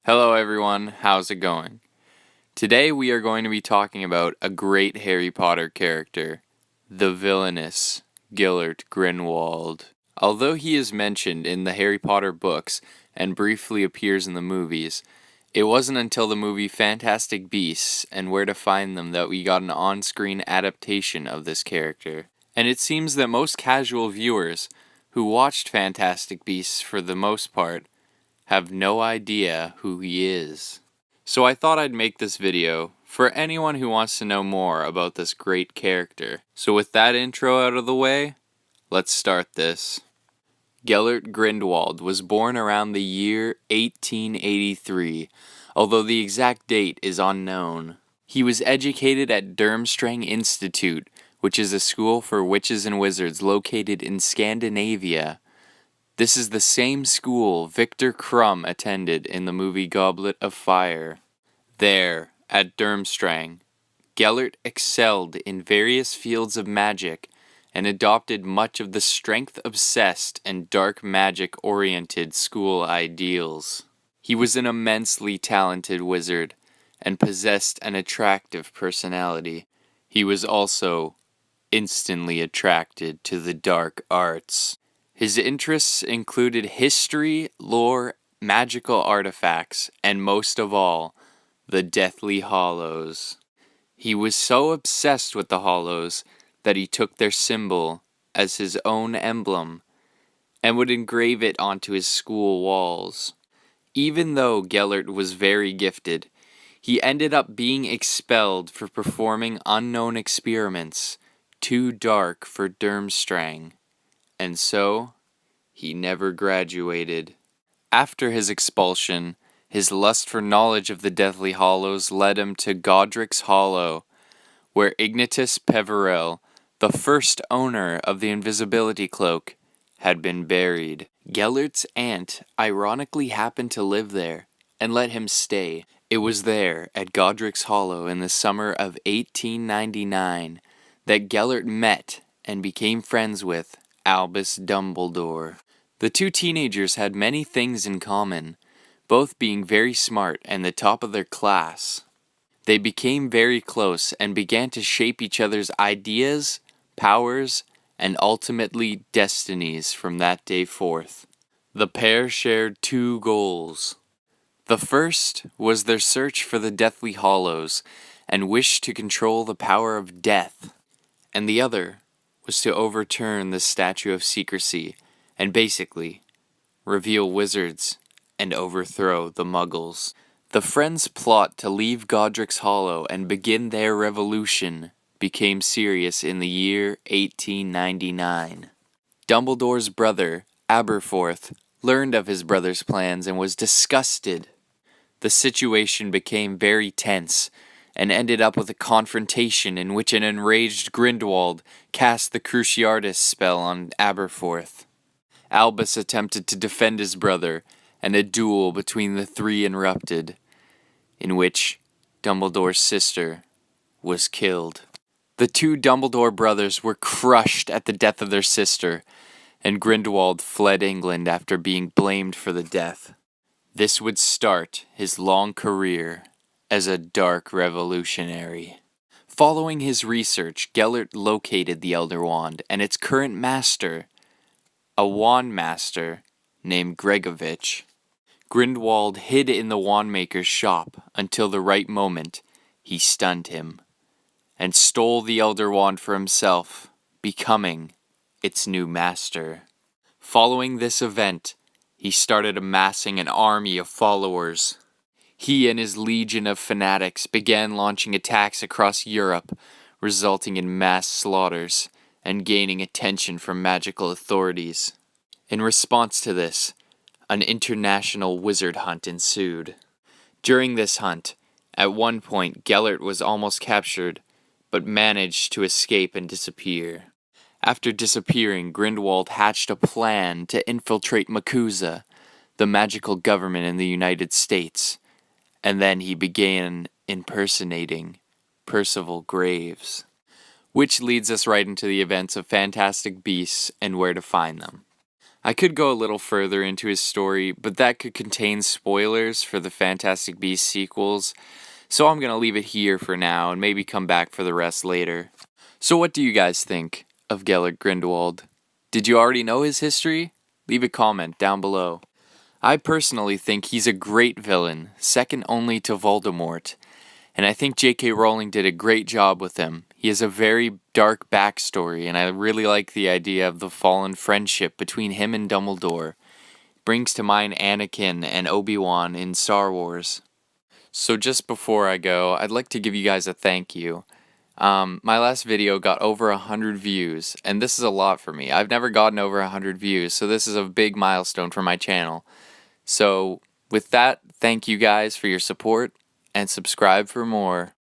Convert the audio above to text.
Hello everyone, how's it going? Today we are going to be talking about a great Harry Potter character, the villainous Gellert Grindelwald. Although he is mentioned in the Harry Potter books and briefly appears in the movies, it wasn't until the movie Fantastic Beasts and Where to Find Them that we got an on-screen adaptation of this character. And it seems that most casual viewers who watched Fantastic Beasts for the most part have no idea who he is. So I thought I'd make this video for anyone who wants to know more about this great character. So with that intro out of the way, let's start this. Gellert Grindelwald was born around the year 1883, although the exact date is unknown. He was educated at Durmstrang Institute, which is a school for witches and wizards located in Scandinavia. This is the same school Victor Crumb attended in the movie Goblet of Fire. There, at Durmstrang, Gellert excelled in various fields of magic and adopted much of the strength-obsessed and dark magic-oriented school ideals. He was an immensely talented wizard and possessed an attractive personality. He was also instantly attracted to the dark arts. His interests included history, lore, magical artifacts, and most of all, the Deathly Hallows. He was so obsessed with the Hallows that he took their symbol as his own emblem and would engrave it onto his school walls. Even though Gellert was very gifted, he ended up being expelled for performing unknown experiments too dark for Durmstrang. And so, he never graduated. After his expulsion, his lust for knowledge of the Deathly Hallows led him to Godric's Hollow, where Ignatius Peverell, the first owner of the invisibility cloak, had been buried. Gellert's aunt ironically happened to live there and let him stay. It was there, at Godric's Hollow in the summer of 1899, that Gellert met and became friends with Albus Dumbledore. The two teenagers had many things in common, both being very smart and the top of their class. They became very close and began to shape each other's ideas, powers, and ultimately destinies from that day forth. The pair shared two goals. The first was their search for the Deathly Hallows and wish to control the power of death, and the other was to overturn the Statue of Secrecy and basically reveal wizards and overthrow the Muggles. The friends' plot to leave Godric's Hollow and begin their revolution became serious in the year 1899. Dumbledore's brother, Aberforth, learned of his brother's plans and was disgusted. The situation became very tense and ended up with a confrontation in which an enraged Grindelwald cast the Cruciatus spell on Aberforth. Albus attempted to defend his brother, and a duel between the three erupted, in which Dumbledore's sister was killed. The two Dumbledore brothers were crushed at the death of their sister, and Grindelwald fled England after being blamed for the death. This would start his long career as a dark revolutionary. Following his research, Gellert located the Elder Wand and its current master, a wand master named Gregovich. Grindelwald hid in the wandmaker's shop until the right moment he stunned him and stole the Elder Wand for himself, becoming its new master. Following this event, he started amassing an army of followers. He and his legion of fanatics began launching attacks across Europe, resulting in mass slaughters and gaining attention from magical authorities. In response to this, an international wizard hunt ensued. During this hunt, at one point Gellert was almost captured, but managed to escape and disappear. After disappearing, Grindelwald hatched a plan to infiltrate MACUSA, the magical government in the United States, and then he began impersonating Percival Graves. Which leads us right into the events of Fantastic Beasts and Where to Find Them. I could go a little further into his story, but that could contain spoilers for the Fantastic Beasts sequels, so I'm going to leave it here for now and maybe come back for the rest later. So what do you guys think of Gellert Grindelwald? Did you already know his history? Leave a comment down below. I personally think he's a great villain, second only to Voldemort, and I think J.K. Rowling did a great job with him. He has a very dark backstory, and I really like the idea of the fallen friendship between him and Dumbledore. Brings to mind Anakin and Obi-Wan in Star Wars. So just before I go, I'd like to give you guys a thank you. My last video got over 100 views, and this is a lot for me. I've never gotten over 100 views, so this is a big milestone for my channel. So with that, thank you guys for your support, and subscribe for more.